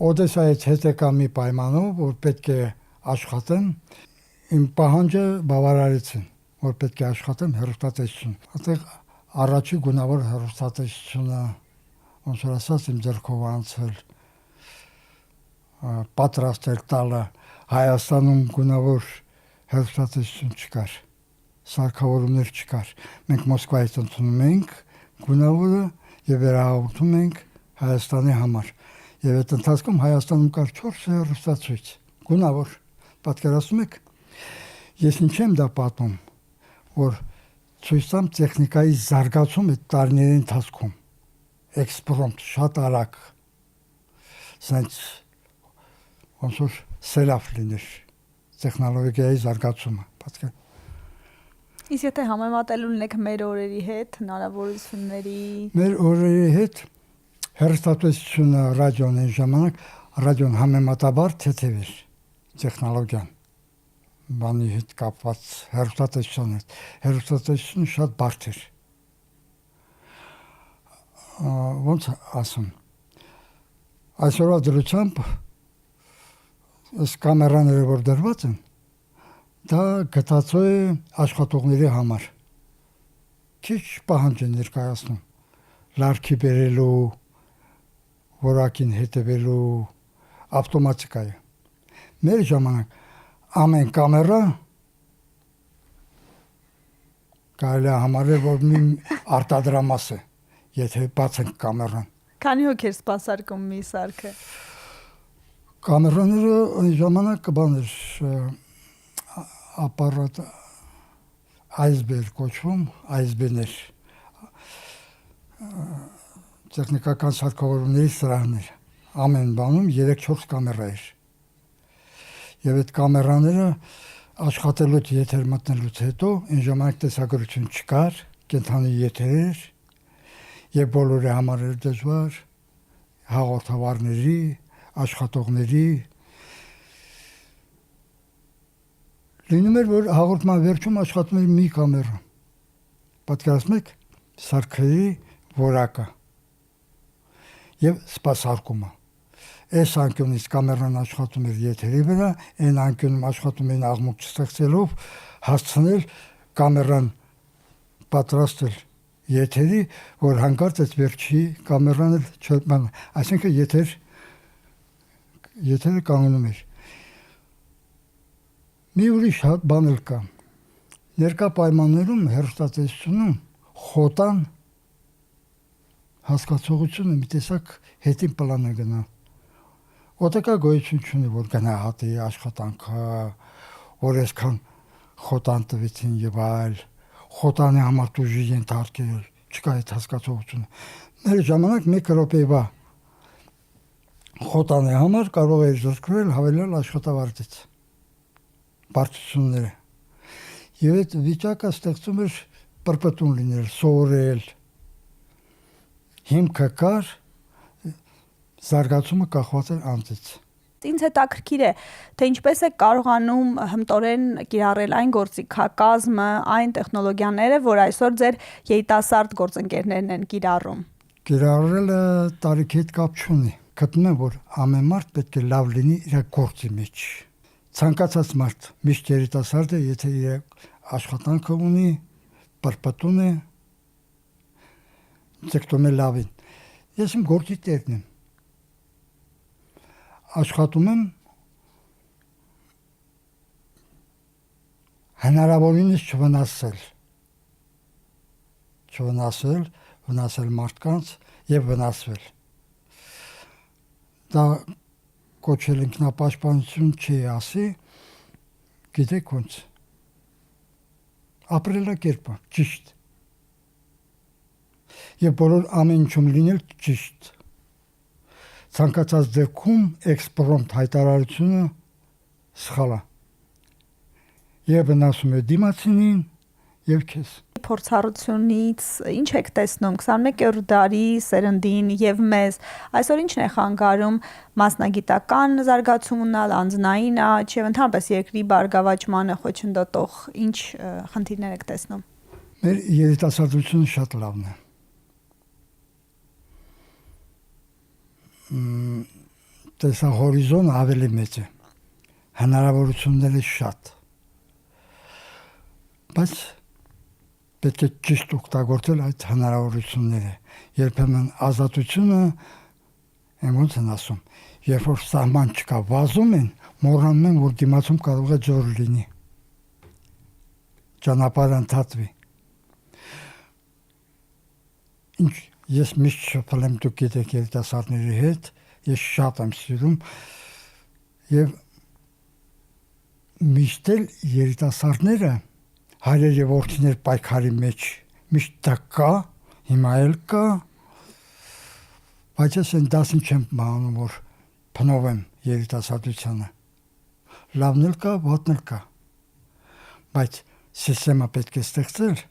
Օդեսայից հետ եկա մի պայմանով, որ պետք է աշխատեմ, իմ պահանջը բավարարեցին, որ պետք է աշխատեմ հեռուստատեսություն։ Այդտեղ առաջի գունավոր հեռուստատեսությունը, ոնց որ ասած, իմ ձեռքով անցել, պատրաստել տալը, Հայաստանում գունավոր հեռուստատեսություն չկար, սարքավորումներ չկար։ Մենք Մոսկվայից ընդունում էինք գունավորը եւ վերահաղորդում էինք Հայաստանի համար։ Եվ այդ ընթացքում Հայաստանում կար 4 հեռուստացույց, գունավոր, պատկերացնում եք։ Ես ինչ եմ դա պատմում, որ ցույց տամ տեխնիկայի զարգացումը տարիների ընթացքում, էքսպրոմտ, շատ արագ, սենց ոնց որ սելավ լիներ տեխնոլոգիայի զարգացումը, պատկեր։ Իսկ եթե համեմատելու ունեք մեր օրերի հետ, հնարավորությունների։ Մեր օրերի հետ հեռուստատեսությունը ռադիոն այն ժամանակ ռադիոն համեմատաբար թեթև էր տեխնոլոգիան բանի հետ կապված հեռուստատեսության հետ հեռուստատեսությունը շատ բարդ էր ոնց ասում այսօրվա դրությամբ այս կամերաները որ դրված են դա գտածո է աշխատողների համար քիչ պահանջ են ներկայացնում լարքի բերելու որակին հետևելու ավտոմատիկա է։ Մեր ժամանակ ամեն կամերա կարելի է համարել, որ մի արտադրամաս է, եթե բացենք կամերան։ Քանի հոգ էր սպասարկում մի սարքը։ Կամերաները այն ժամանակ բաներ ապարատ այսբեր կոչվում, այսբերներ տեխնիկական սարքավորումների սրահներ ամեն բանում 3-4 կամերա էր եւ այդ կամերաները աշխատելուց եթեր մտնելուց հետո այն ժամանակ տեսագրություն չկար կենթանի եթեր եւ բոլորի համար էր դժվար հաղորդավարների աշխատողների լինում էր որ հաղորդման վերջում աշխատում էր մի կամերա պատկերացնում եք սարքերի որակը եւ սպասարկումը։ Այս անկյունից կամերան աշխատում էր եթերի վրա, այն անկյունում աշխատում էին աղմուկ չստեղծելով, հասցնել կամերան պատրաստել եթերի, որ հանկարծ այդ վերջի կամերան էլ այսինքն եթերը կանգնում էր։ Մի ուրիշ բան էլ կա։ Ներկա պայմաններում հեռուստատեսությունում խոտան հասկացողությունը մի տեսակ հետին պլան է գնա։ Օտակա գոյություն չունի, որ գնահատի աշխատանքը, որ այսքան խոտան տվեցին եւ այլ, խոտանի համար դժի ենթարկել, չկա այդ հասկացողությունը։ Մեր ժամանակ 1 րոպեվա խոտանի համար կարող էր զրկվել հավելյալ աշխատավարձից։ Բարձրությունները։ Եվ այդ վիճակը ստեղծում էր պրպտուն լինել, սովորել հիմքը կար զարգացումը կախված էր անձից։ Ինձ հետաքրքիր է, թե ինչպես է կարողանում հմտորեն կիրառել այն գործիքակազմը, այն տեխնոլոգիաները, որ այսօր ձեր երիտասարդ գործընկերներն են կիրառում։ Կիրառելը տարիքի հետ կապ չունի։ Գտնում եմ, որ ամեն մարդ պետք է լավ լինի իր գործի մեջ։ Ցանկացած մարդ միշտ երիտասարդ է, եթե իր աշխատանքը ունի, պրպտուն է, ձգտում է լավին։ Ես իմ գործի տերն եմ։ Աշխատում եմ հնարավորինս վնասել մարդկանց եւ վնասվել։ Դա կոչել ինքնապաշտպանություն չի ասի, գիտեք ոնց։ Ապրելակերպը ճիշտ։ Եվ բոլոր ամեն ինչում լինել ճիշտ։ Ցանկացած դեպքում էքսպրոմտ հայտարարությունը սխալ է։ Եվ վնասում է դիմացինին եւ քեզ։ Փորձառությունից ինչ եք տեսնում 21-րդ դարի սերնդին եւ մեզ այսօր ինչն է խանգարում մասնագիտական զարգացում ունենալ, անձնային աճ եւ ընդհանրապես երկրի բարգավաճմանը խոչընդոտող ինչ խնդիրներ եք տեսնում։ Մեր երիտասարդությունը շատ լավն է։ տեսահորիզոնը ավելի մեծ է, հնարավորությունները շատ, բայց պետք է ճիշտ օգտագործել այդ հնարավորությունները, երբեմն ազատությունը, ոնց են ասում, երբ որ սահման չկա, վազում են, մոռանում են, որ դիմացում կարող է ձոր լինի, ճանապարհ ընդհատվի։ Ինչ ես միշտ շփվել եմ, դուք գիտեք, երիտասարդների հետ, ես շատ եմ սիրում եւ միշտ էլ երիտասարդները հայրեր եւ որդիներ պայքարի մեջ միշտ դա կա, հիմա էլ կա, բայց ես այն դասին չեմ մանում, որ փնովեմ երիտասարդությանը։ Լավն էլ կա, վատն էլ կա, բայց սիստեմը պետք է ստեղծել,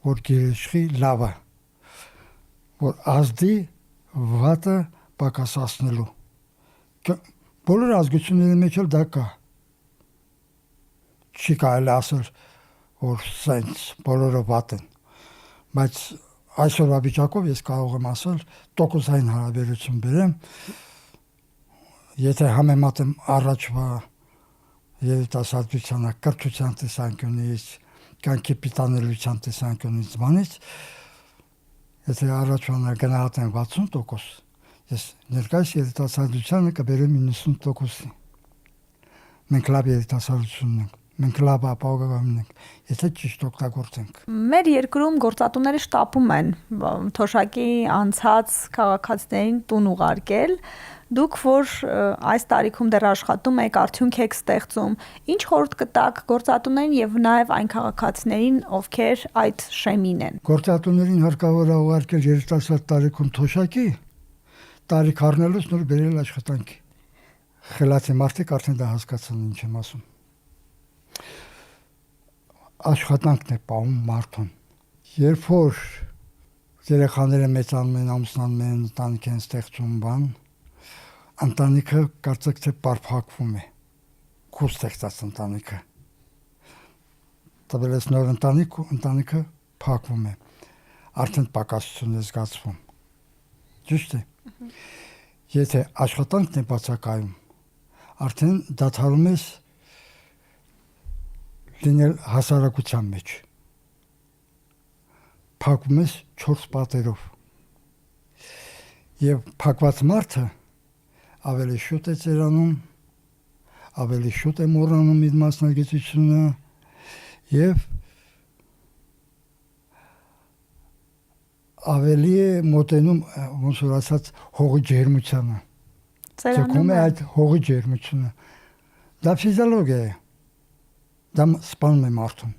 որ գերիշխի լավը, որ ազդի վատը պակասացնելու։ Բոլոր ազգությունների մեջ էլ դա կա։ Չի կարելի ասել, որ սենց բոլորը վատ են, բայց այսօրվա վիճակով ես կարող եմ ասել տոկոսային հարաբերություն բերեմ, եթե համեմատեմ առաջվա երիտասարդությանը կրթության տեսանկյունից, կյանքի պիտանելիության տեսանկյունից բանից, եթե առաջվանը գնահատեմ 60%, ես ներկայիս երիտասարդությանը կբերեմ 90%-ի։ Մենք լավ երիտասարդություն ենք, մենք լավ ապագա ունենք, եթե ճիշտ օգտագործենք։ Մեր երկրում գործատուները շտապում են թոշակի անցած քաղաքացիներին տուն ուղարկել։ Դուք որ այս տարիքում դեռ աշխատում եք, արդյունք եք ստեղծում, ինչ խորհուրդ կտաք գործատուներին եւ նաեւ այն քաղաքացիներին, ովքեր այդ շեմին են։ Գործատուներին հարկավոր է ուղարկել երիտասարդ տարիքում թոշակի, տարիք առնելուց նոր բերել աշխատանքի։ Խելացի մարդիկ արդեն դա հասկացան, ինչ եմ ասում։ Աշխատանքն է պահում մարդուն։ Երբ որ երեխաները մեծանում են, ամուսնանում են, ընտանիք են ստեղծում բան, ընտանիքը կարծեք թե պարփակվում է։ Քո ստեղծած ընտանիքը։ Տվել ես նոր ընտանիք ու ընտանիքը փակվում է։ Արդեն պակասություն է զգացվում։ Ճիշտ է։ Եթե աշխատանքն է բացակայում, արդեն դադարում ես լինել հասարակության մեջ։ Փակվում ես 4 պատերով։ Եվ փակված մարդը ավելի շուտ է ծերանում, ավելի շուտ է մոռանում իր մասնագիտությունը եւ ավելի է մոտենում, ոնց որ ասած, հողի ջերմությանը։ Ձգում է այդ հողի ջերմությունը։ Դա ֆիզիոլոգիա է։ Դա սպանում է մարդուն։